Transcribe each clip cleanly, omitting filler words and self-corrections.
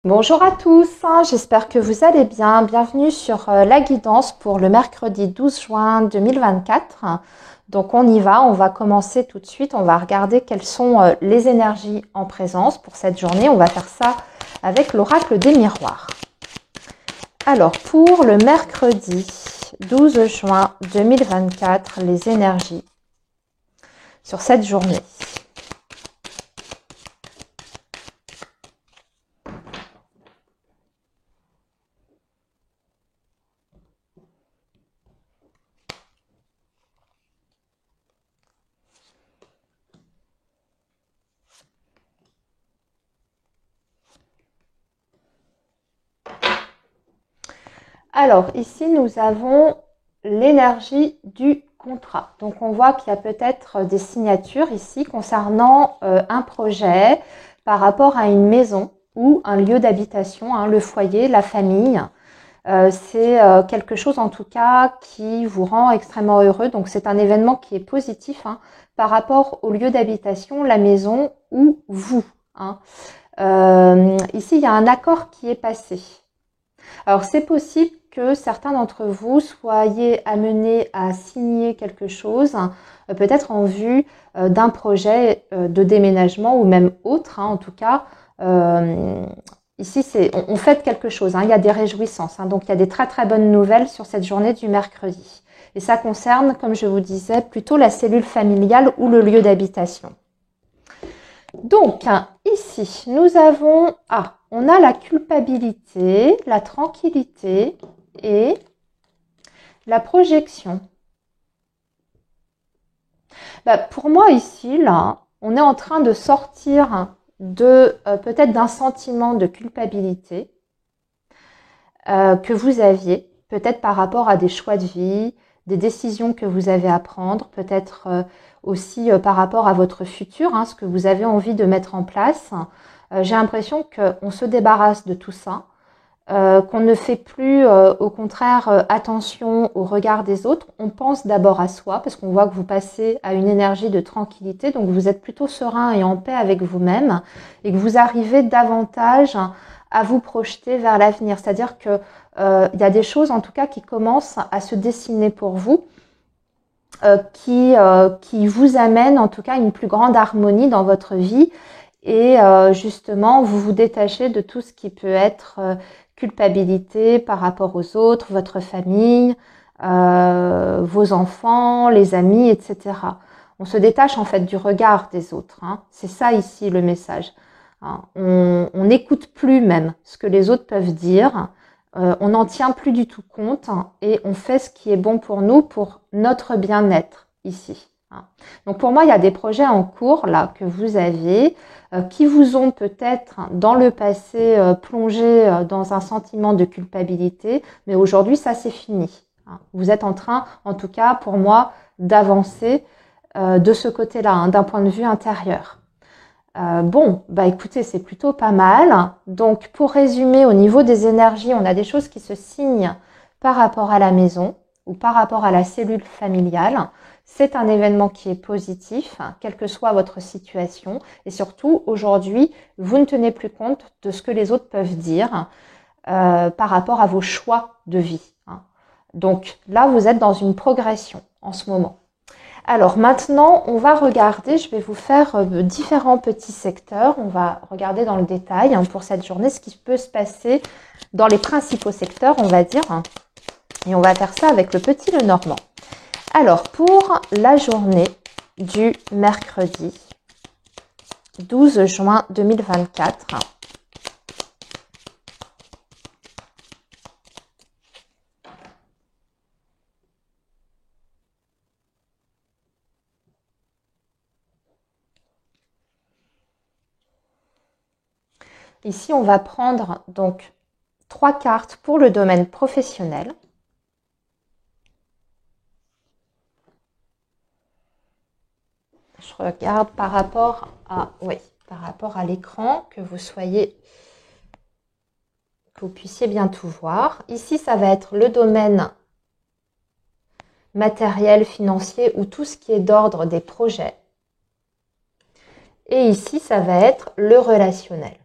Bonjour à tous, j'espère que vous allez bien. Bienvenue sur la guidance pour le mercredi 12 juin 2024. Donc on y va, on va commencer tout de suite. On va regarder quelles sont les énergies en présence pour cette journée. On va faire ça avec l'oracle des miroirs. Alors pour le mercredi 12 juin 2024, les énergies sur cette journée. Alors, ici, nous avons l'énergie du contrat. Donc, on voit qu'il y a peut-être des signatures ici concernant un projet par rapport à une maison ou un lieu d'habitation, le foyer, la famille. C'est quelque chose en tout cas qui vous rend extrêmement heureux. Donc, c'est un événement qui est positif par rapport au lieu d'habitation, la maison ou vous. Ici, il y a un accord qui est passé. Alors, c'est possible que certains d'entre vous soyez amenés à signer quelque chose, peut-être en vue d'un projet de déménagement ou même autre, en tout cas. Ici, on fête quelque chose, il y a des réjouissances, donc il y a des très très bonnes nouvelles sur cette journée du mercredi. Et ça concerne, comme je vous disais, plutôt la cellule familiale ou le lieu d'habitation. Donc, ici, nous avons, on a la culpabilité, la tranquillité et la projection. Pour moi, ici, là, on est en train de sortir de peut-être d'un sentiment de culpabilité que vous aviez, peut-être par rapport à des choix de vie, des décisions que vous avez à prendre, peut-être aussi par rapport à votre futur, ce que vous avez envie de mettre en place. J'ai l'impression qu'on se débarrasse de tout ça, qu'on ne fait plus au contraire attention au regard des autres. On pense d'abord à soi parce qu'on voit que vous passez à une énergie de tranquillité, donc vous êtes plutôt serein et en paix avec vous-même et que vous arrivez davantage à vous projeter vers l'avenir. C'est-à-dire que il y a des choses en tout cas qui commencent à se dessiner pour vous, qui vous amènent en tout cas une plus grande harmonie dans votre vie et justement vous vous détachez de tout ce qui peut être culpabilité par rapport aux autres, votre famille, vos enfants, les amis, etc. On se détache en fait du regard des autres. C'est ça ici le message. On n'écoute plus même ce que les autres peuvent dire. On n'en tient plus du tout compte et on fait ce qui est bon pour nous, pour notre bien-être ici. Donc pour moi, il y a des projets en cours là que vous avez qui vous ont peut-être dans le passé plongé dans un sentiment de culpabilité, mais aujourd'hui ça c'est fini. Vous êtes en train, en tout cas pour moi, d'avancer de ce côté-là, d'un point de vue intérieur. Écoutez, c'est plutôt pas mal. Donc, pour résumer, au niveau des énergies, on a des choses qui se signent par rapport à la maison ou par rapport à la cellule familiale. C'est un événement qui est positif, quelle que soit votre situation. Et surtout, aujourd'hui, vous ne tenez plus compte de ce que les autres peuvent dire par rapport à vos choix de vie. Donc là, vous êtes dans une progression en ce moment. Alors maintenant, on va regarder, je vais vous faire différents petits secteurs. On va regarder dans le détail pour cette journée ce qui peut se passer dans les principaux secteurs, on va dire. Et on va faire ça avec le petit Lenormand. Alors, pour la journée du mercredi 12 juin 2024, ici, on va prendre donc 3 cartes pour le domaine professionnel. Je regarde par rapport à l'écran, que vous puissiez bien tout voir. Ici, ça va être le domaine matériel, financier ou tout ce qui est d'ordre des projets. Et ici, ça va être le relationnel.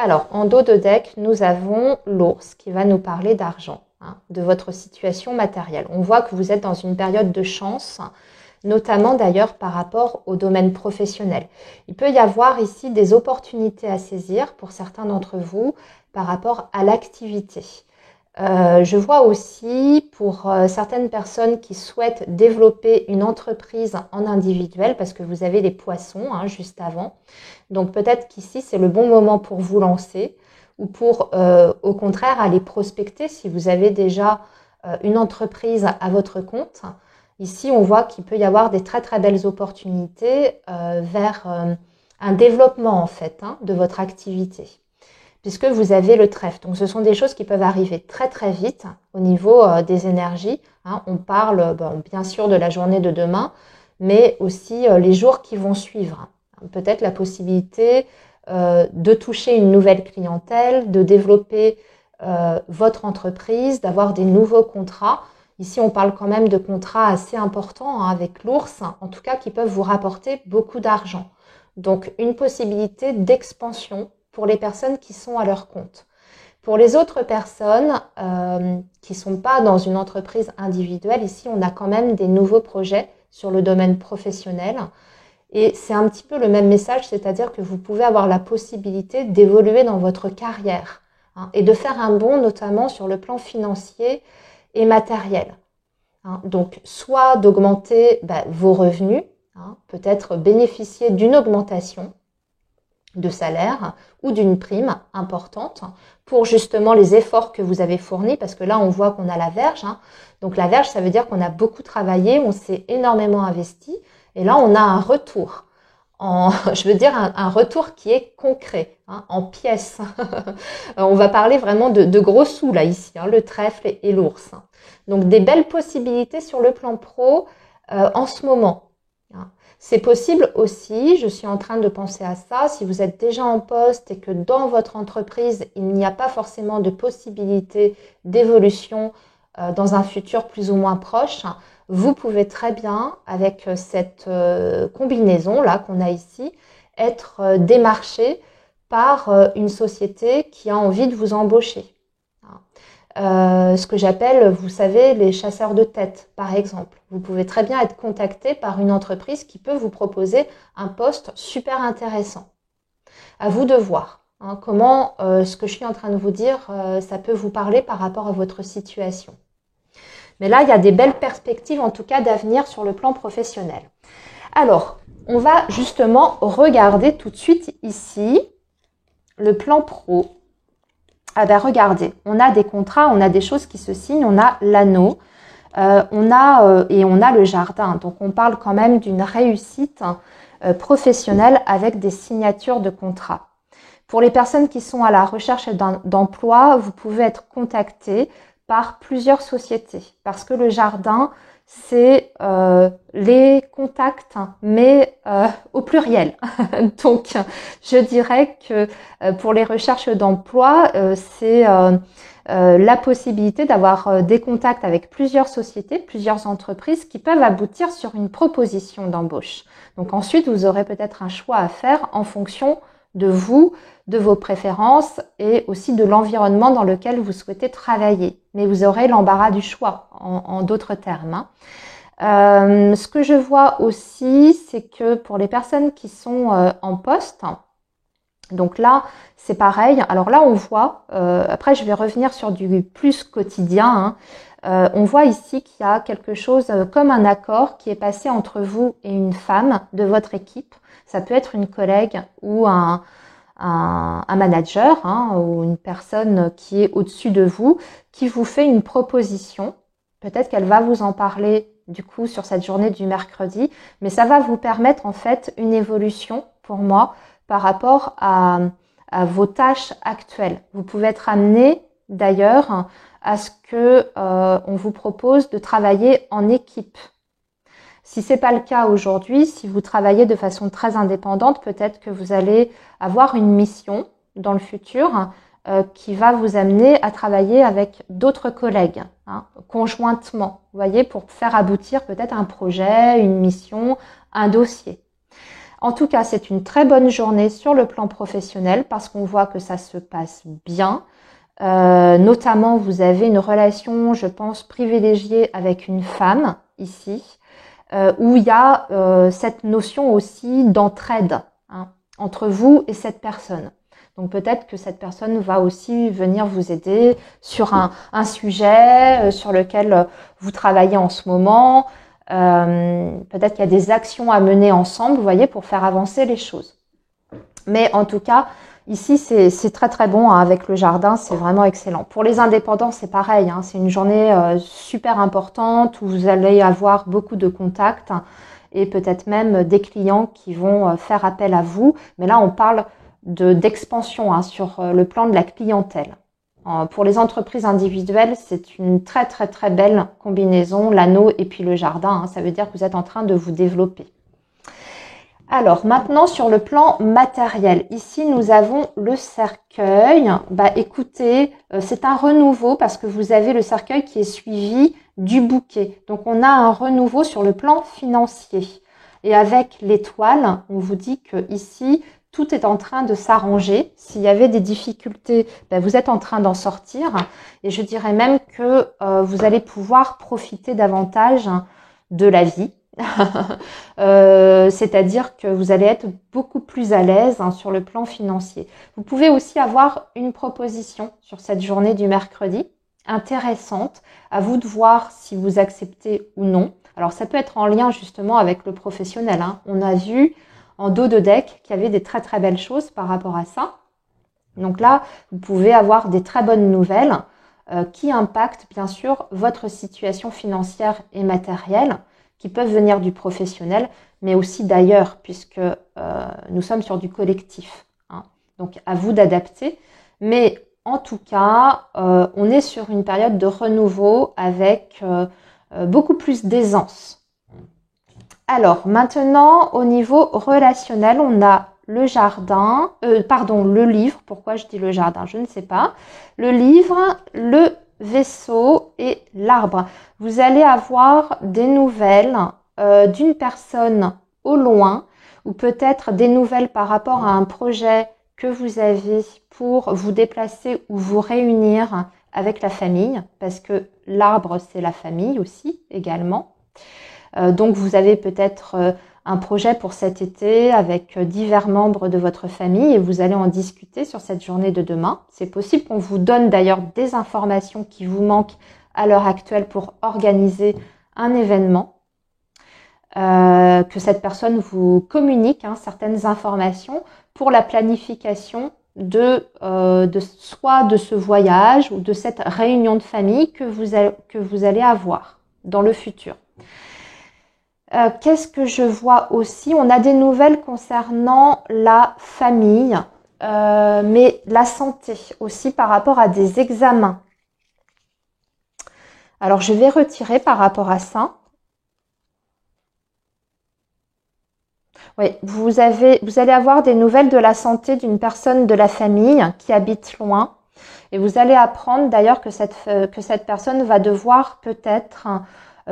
Alors, en dos de deck, nous avons l'ours qui va nous parler d'argent, hein, de votre situation matérielle. On voit que vous êtes dans une période de chance, notamment d'ailleurs par rapport au domaine professionnel. Il peut y avoir ici des opportunités à saisir pour certains d'entre vous par rapport à l'activité. Je vois aussi pour certaines personnes qui souhaitent développer une entreprise en individuel, parce que vous avez les poissons hein, juste avant. Donc peut-être qu'ici c'est le bon moment pour vous lancer ou pour au contraire aller prospecter si vous avez déjà une entreprise à votre compte. Ici on voit qu'il peut y avoir des très très belles opportunités vers un développement en fait hein, de votre activité, puisque vous avez le trèfle. Donc ce sont des choses qui peuvent arriver très très vite au niveau des énergies. Hein. On parle bien sûr de la journée de demain, mais aussi les jours qui vont suivre. Peut-être la possibilité de toucher une nouvelle clientèle, de développer votre entreprise, d'avoir des nouveaux contrats. Ici, on parle quand même de contrats assez importants hein, avec l'ours, en tout cas qui peuvent vous rapporter beaucoup d'argent. Donc une possibilité d'expansion pour les personnes qui sont à leur compte. Pour les autres personnes qui ne sont pas dans une entreprise individuelle, ici on a quand même des nouveaux projets sur le domaine professionnel. Et c'est un petit peu le même message, c'est-à-dire que vous pouvez avoir la possibilité d'évoluer dans votre carrière hein, et de faire un bond notamment sur le plan financier et matériel. Hein. Donc soit d'augmenter vos revenus, hein, peut-être bénéficier d'une augmentation de salaire ou d'une prime importante pour justement les efforts que vous avez fournis, parce que là on voit qu'on a la verge. Hein. Donc la verge, ça veut dire qu'on a beaucoup travaillé, on s'est énormément investi, et là on a un retour. Je veux dire un retour qui est concret, hein, en pièces. On va parler vraiment de gros sous là ici, hein, le trèfle et l'ours. Donc des belles possibilités sur le plan pro en ce moment. Hein. C'est possible aussi, je suis en train de penser à ça, si vous êtes déjà en poste et que dans votre entreprise, il n'y a pas forcément de possibilité d'évolution dans un futur plus ou moins proche, vous pouvez très bien, avec cette combinaison-là qu'on a ici, être démarché par une société qui a envie de vous embaucher. Ce que j'appelle, vous savez, les chasseurs de tête, par exemple. Vous pouvez très bien être contacté par une entreprise qui peut vous proposer un poste super intéressant. À vous de voir hein, comment ce que je suis en train de vous dire, ça peut vous parler par rapport à votre situation. Mais là, il y a des belles perspectives, en tout cas, d'avenir sur le plan professionnel. Alors, on va justement regarder tout de suite ici le plan pro. Ah ben regardez, on a des contrats, on a des choses qui se signent, on a l'anneau, on a le jardin. Donc on parle quand même d'une réussite professionnelle avec des signatures de contrats. Pour les personnes qui sont à la recherche d'emploi, vous pouvez être contacté par plusieurs sociétés parce que le jardin, c'est les contacts, mais au pluriel. Donc, je dirais que pour les recherches d'emploi, c'est la possibilité d'avoir des contacts avec plusieurs sociétés, plusieurs entreprises qui peuvent aboutir sur une proposition d'embauche. Donc ensuite, vous aurez peut-être un choix à faire en fonction de vous, de vos préférences et aussi de l'environnement dans lequel vous souhaitez travailler. Mais vous aurez l'embarras du choix, en d'autres termes. Hein. Ce que je vois aussi, c'est que pour les personnes qui sont en poste, donc là, c'est pareil. Alors là, on voit, après je vais revenir sur du plus quotidien, hein. On voit ici qu'il y a quelque chose comme un accord qui est passé entre vous et une femme de votre équipe. Ça peut être une collègue ou un manager hein, ou une personne qui est au-dessus de vous, qui vous fait une proposition. Peut-être qu'elle va vous en parler du coup sur cette journée du mercredi, mais ça va vous permettre en fait une évolution pour moi par rapport à vos tâches actuelles. Vous pouvez être amené d'ailleurs à ce que on vous propose de travailler en équipe. Si c'est pas le cas aujourd'hui, si vous travaillez de façon très indépendante, peut-être que vous allez avoir une mission dans le futur qui va vous amener à travailler avec d'autres collègues, hein, conjointement, vous voyez, pour faire aboutir peut-être un projet, une mission, un dossier. En tout cas, c'est une très bonne journée sur le plan professionnel parce qu'on voit que ça se passe bien. Notamment, vous avez une relation, je pense, privilégiée avec une femme ici, où il y a cette notion aussi d'entraide entre vous et cette personne. Donc peut-être que cette personne va aussi venir vous aider sur un sujet sur lequel vous travaillez en ce moment. Peut-être qu'il y a des actions à mener ensemble, vous voyez, pour faire avancer les choses. Mais en tout cas, ici, c'est très très bon avec le jardin, c'est vraiment excellent. Pour les indépendants, c'est pareil, c'est une journée super importante où vous allez avoir beaucoup de contacts et peut-être même des clients qui vont faire appel à vous. Mais là, on parle d'expansion sur le plan de la clientèle. Pour les entreprises individuelles, c'est une très très très belle combinaison, l'anneau et puis le jardin. Ça veut dire que vous êtes en train de vous développer. Alors maintenant sur le plan matériel, ici nous avons le cercueil. Écoutez, c'est un renouveau parce que vous avez le cercueil qui est suivi du bouquet. Donc on a un renouveau sur le plan financier. Et avec l'étoile, on vous dit que ici tout est en train de s'arranger. S'il y avait des difficultés, vous êtes en train d'en sortir. Et je dirais même que vous allez pouvoir profiter davantage de la vie. C'est-à-dire que vous allez être beaucoup plus à l'aise sur le plan financier. Vous pouvez aussi avoir une proposition sur cette journée du mercredi, intéressante, à vous de voir si vous acceptez ou non. Alors ça peut être en lien justement avec le professionnel. On a vu en dos de deck qu'il y avait des très très belles choses par rapport à ça. Donc là, vous pouvez avoir des très bonnes nouvelles qui impactent bien sûr votre situation financière et matérielle, qui peuvent venir du professionnel, mais aussi d'ailleurs, puisque nous sommes sur du collectif. Donc, à vous d'adapter. Mais en tout cas, on est sur une période de renouveau avec beaucoup plus d'aisance. Alors, maintenant, au niveau relationnel, on a le jardin, le livre. Pourquoi je dis le jardin? Je ne sais pas. Le livre, le vaisseau et l'arbre. Vous allez avoir des nouvelles d'une personne au loin ou peut-être des nouvelles par rapport à un projet que vous avez pour vous déplacer ou vous réunir avec la famille, parce que l'arbre, c'est la famille aussi également. Donc vous avez peut-être un projet pour cet été avec divers membres de votre famille et vous allez en discuter sur cette journée de demain. C'est possible qu'on vous donne d'ailleurs des informations qui vous manquent à l'heure actuelle pour organiser un événement, que cette personne vous communique certaines informations pour la planification soit de ce voyage ou de cette réunion de famille que vous allez avoir dans le futur. Qu'est-ce que je vois aussi? On a des nouvelles concernant la famille, mais la santé aussi par rapport à des examens. Alors, je vais retirer par rapport à ça. Oui, vous allez avoir des nouvelles de la santé d'une personne de la famille qui habite loin. Et vous allez apprendre d'ailleurs que cette personne va devoir peut-être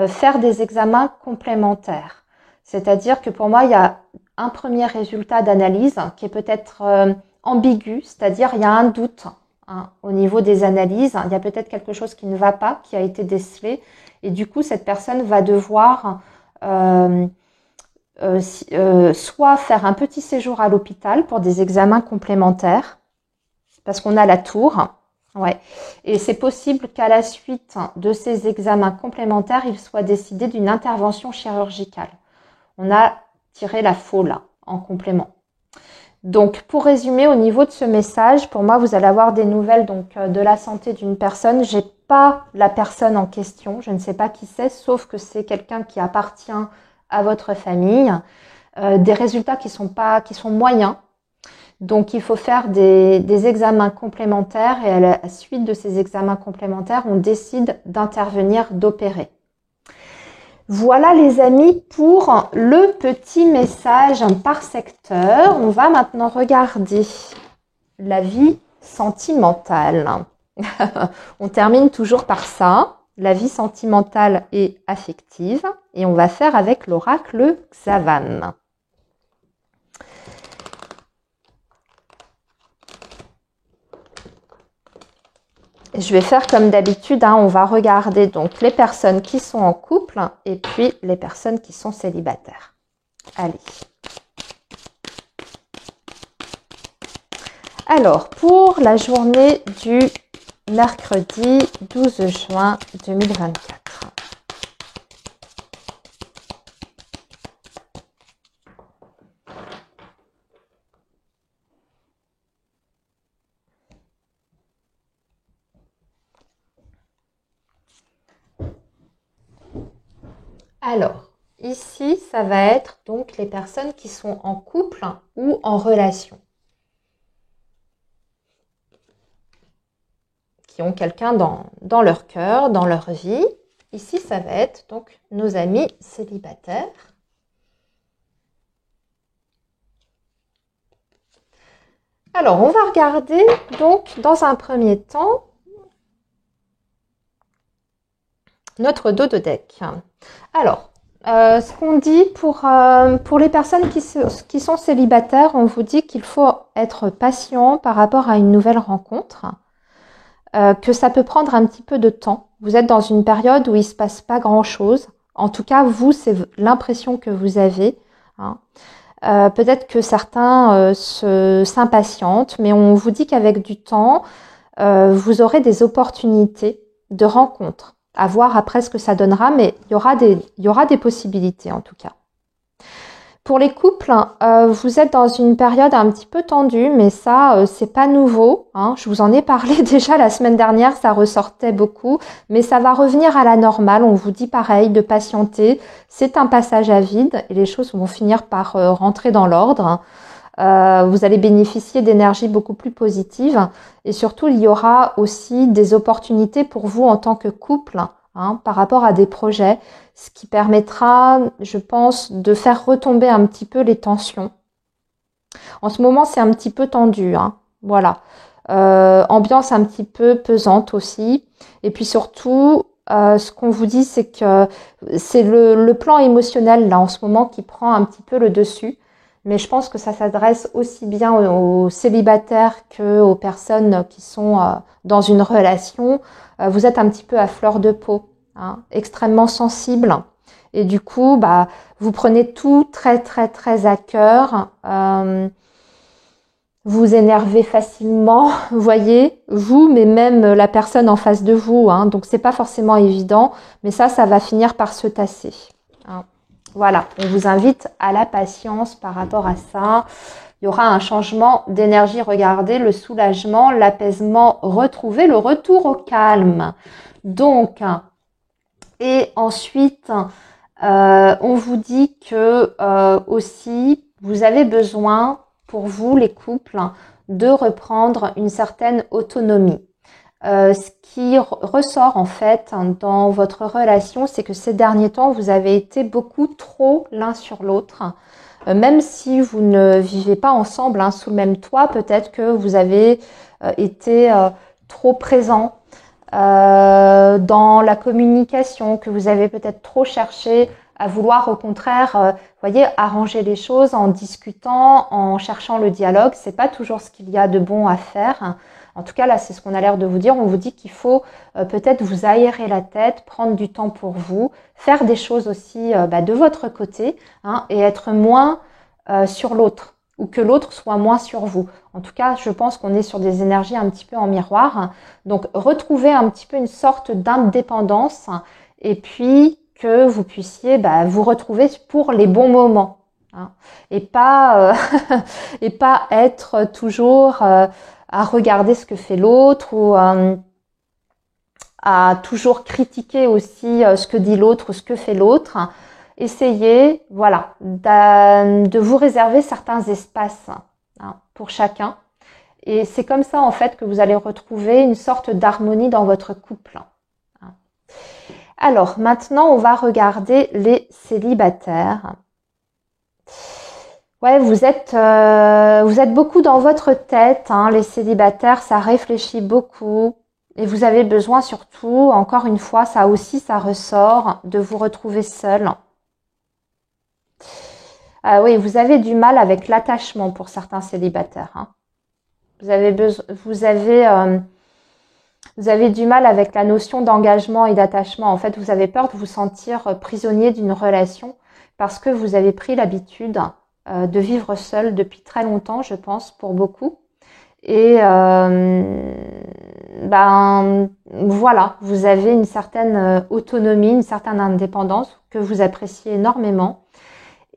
faire des examens complémentaires. C'est-à-dire que pour moi, il y a un premier résultat d'analyse qui est peut-être ambigu, c'est-à-dire il y a un doute au niveau des analyses. Il y a peut-être quelque chose qui ne va pas, qui a été décelé. Et du coup, cette personne va devoir soit faire un petit séjour à l'hôpital pour des examens complémentaires, parce qu'on a la tour. Ouais. Et c'est possible qu'à la suite de ces examens complémentaires, il soit décidé d'une intervention chirurgicale. On a tiré la faux là, en complément. Donc, pour résumer, au niveau de ce message, pour moi, vous allez avoir des nouvelles de la santé d'une personne. J'ai pas la personne en question, je ne sais pas qui c'est, sauf que c'est quelqu'un qui appartient à votre famille. Des résultats qui sont moyens. Donc, il faut faire des examens complémentaires et à la suite de ces examens complémentaires, on décide d'intervenir, d'opérer. Voilà les amis pour le petit message par secteur. On va maintenant regarder la vie sentimentale. On termine toujours par ça, la vie sentimentale et affective. Et on va faire avec l'oracle Xavan. Et je vais faire comme d'habitude, hein, on va regarder donc les personnes qui sont en couple et puis les personnes qui sont célibataires. Allez. Alors, pour la journée du mercredi 12 juin 2024. Alors, ici, ça va être donc les personnes qui sont en couple ou en relation. Qui ont quelqu'un dans leur cœur, dans leur vie. Ici, ça va être donc nos amis célibataires. Alors, on va regarder donc dans un premier temps notre dos de deck. Alors, ce qu'on dit pour les personnes qui sont célibataires, on vous dit qu'il faut être patient par rapport à une nouvelle rencontre, que ça peut prendre un petit peu de temps. Vous êtes dans une période où il ne se passe pas grand-chose. En tout cas, vous, c'est l'impression que vous avez. Hein. Peut-être que certains s'impatientent, mais on vous dit qu'avec du temps, vous aurez des opportunités de rencontres. À voir après ce que ça donnera, mais il y aura des possibilités en tout cas. Pour les couples, vous êtes dans une période un petit peu tendue, mais ça, c'est pas nouveau. Hein. Je vous en ai parlé déjà la semaine dernière, ça ressortait beaucoup, mais ça va revenir à la normale. On vous dit pareil, de patienter. C'est un passage à vide et les choses vont finir par rentrer dans l'ordre. Vous allez bénéficier d'énergie beaucoup plus positive et surtout, il y aura aussi des opportunités pour vous en tant que couple. Hein, par rapport à des projets, ce qui permettra, je pense, de faire retomber un petit peu les tensions. En ce moment, c'est un petit peu tendu, hein, voilà. Ambiance un petit peu pesante aussi. Et puis surtout, ce qu'on vous dit, c'est que c'est le plan émotionnel, là, en ce moment, qui prend un petit peu le dessus. Mais je pense que ça s'adresse aussi bien aux célibataires qu'aux personnes qui sont dans une relation. Vous êtes un petit peu à fleur de peau, hein, extrêmement sensible. Et du coup, vous prenez tout très, très, très à cœur. Vous énervez facilement, vous voyez, vous, mais même la personne en face de vous. Hein, donc, c'est pas forcément évident. Mais ça va finir par se tasser. Hein. Voilà, on vous invite à la patience par rapport à ça. Il y aura un changement d'énergie. Regardez, le soulagement, l'apaisement retrouvé, le retour au calme. Donc, et ensuite, on vous dit que aussi, vous avez besoin, pour vous, les couples, de reprendre une certaine autonomie. Ce qui ressort en fait dans votre relation, c'est que ces derniers temps, vous avez été beaucoup trop l'un sur l'autre. Même si vous ne vivez pas ensemble sous le même toit, peut-être que vous avez été trop présent dans la communication, que vous avez peut-être trop cherché à vouloir au contraire, voyez, arranger les choses en discutant, en cherchant le dialogue. C'est pas toujours ce qu'il y a de bon à faire. En tout cas, là, c'est ce qu'on a l'air de vous dire. On vous dit qu'il faut peut-être vous aérer la tête, prendre du temps pour vous, faire des choses aussi de votre côté, hein, et être moins sur l'autre, ou que l'autre soit moins sur vous. En tout cas, je pense qu'on est sur des énergies un petit peu en miroir. Donc, retrouver un petit peu une sorte d'indépendance et puis que vous puissiez vous retrouver pour les bons moments. Hein, et pas être toujours à regarder ce que fait l'autre ou à toujours critiquer aussi ce que dit l'autre ou ce que fait l'autre. Essayez, voilà, de vous réserver certains espaces pour chacun. Et c'est comme ça, en fait, que vous allez retrouver une sorte d'harmonie dans votre couple. Alors, maintenant, on va regarder les célibataires. Ouais, vous êtes beaucoup dans votre tête, hein, les célibataires, ça réfléchit beaucoup. Et vous avez besoin surtout, encore une fois, ça aussi, ça ressort, de vous retrouver seul. Ah oui, vous avez du mal avec l'attachement pour certains célibataires. Hein. Vous avez Vous avez du mal avec la notion d'engagement et d'attachement. En fait, vous avez peur de vous sentir prisonnier d'une relation parce que vous avez pris l'habitude de vivre seul depuis très longtemps, je pense, pour beaucoup. Et voilà, vous avez une certaine autonomie, une certaine indépendance que vous appréciez énormément.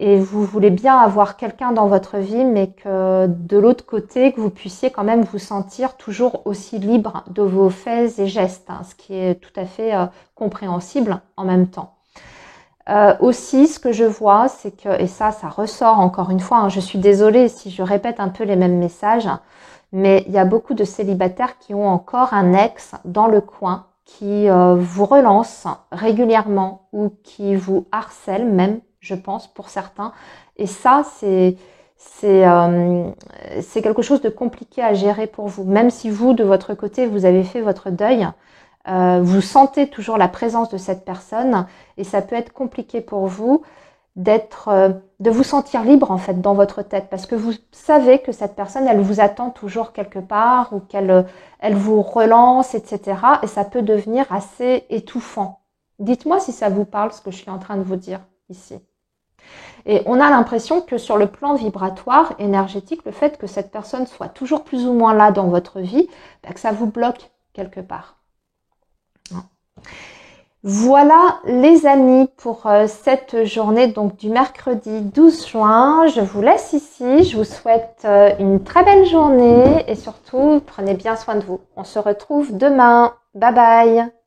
Et vous voulez bien avoir quelqu'un dans votre vie, mais que de l'autre côté, que vous puissiez quand même vous sentir toujours aussi libre de vos faits et gestes, hein, ce qui est tout à fait compréhensible en même temps. Aussi, ce que je vois, c'est que, et ça ressort encore une fois, hein, je suis désolée si je répète un peu les mêmes messages, mais il y a beaucoup de célibataires qui ont encore un ex dans le coin, qui vous relance régulièrement ou qui vous harcèle même, je pense, pour certains. Et ça, c'est quelque chose de compliqué à gérer pour vous. Même si vous, de votre côté, vous avez fait votre deuil, vous sentez toujours la présence de cette personne et ça peut être compliqué pour vous de vous sentir libre en fait dans votre tête parce que vous savez que cette personne, elle vous attend toujours quelque part ou elle vous relance, etc. Et ça peut devenir assez étouffant. Dites-moi si ça vous parle ce que je suis en train de vous dire ici. Et on a l'impression que sur le plan vibratoire, énergétique, le fait que cette personne soit toujours plus ou moins là dans votre vie, que ça vous bloque quelque part. Voilà les amis pour cette journée donc du mercredi 12 juin. Je vous laisse ici. Je vous souhaite une très belle journée et surtout prenez bien soin de vous. On se retrouve demain. Bye bye.